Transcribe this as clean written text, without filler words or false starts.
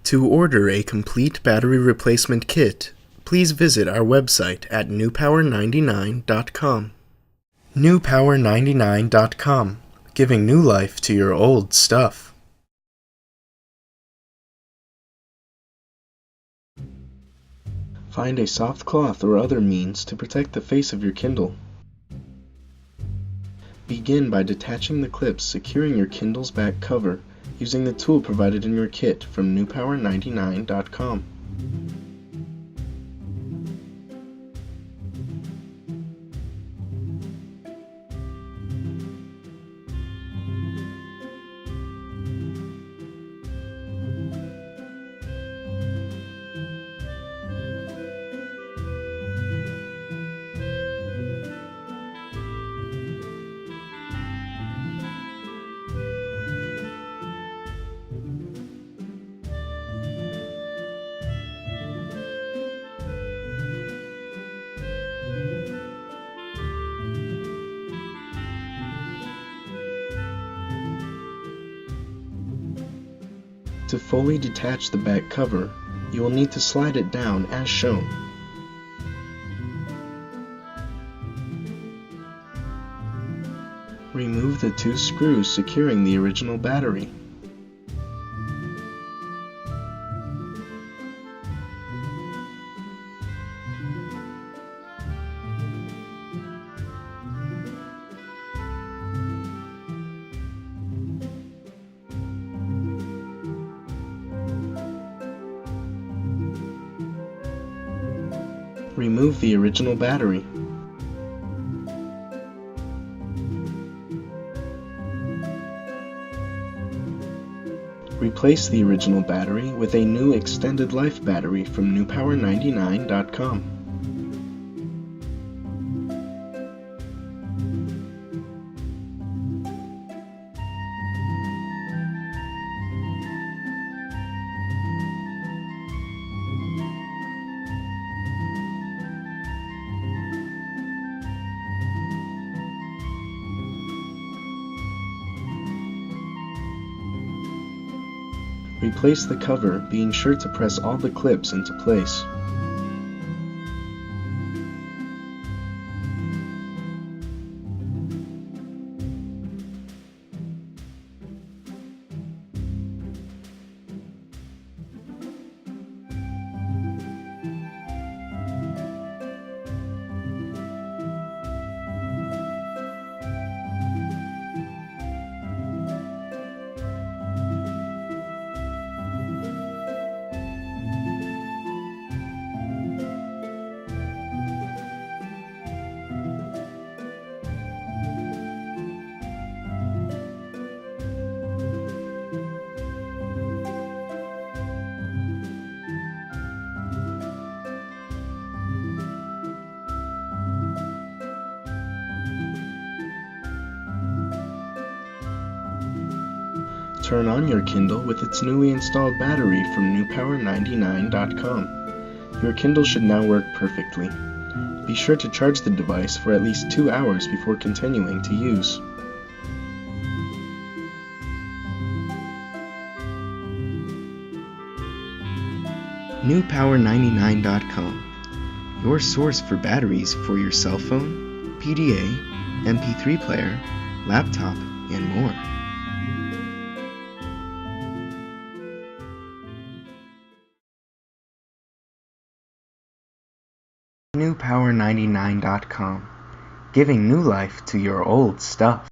To order a complete battery replacement kit, please visit our website at newpower99.com. newpower99.com, giving new life to your old stuff. Find a soft cloth or other means to protect the face of your Kindle. Begin by detaching the clips securing your Kindle's back cover using the tool provided in your kit from newpower99.com. To fully detach the back cover, you will need to slide it down as shown. Remove the two screws securing the original battery. Remove the original battery. Replace the original battery with a new extended life battery from newpower99.com. Replace the cover, being sure to press all the clips into place. Turn on your Kindle with its newly installed battery from newpower99.com. Your Kindle should now work perfectly. Be sure to charge the device for at least 2 hours before continuing to use. newpower99.com, your source for batteries for your cell phone, PDA, MP3 player, laptop, and more. newpower99.com, giving new life to your old stuff.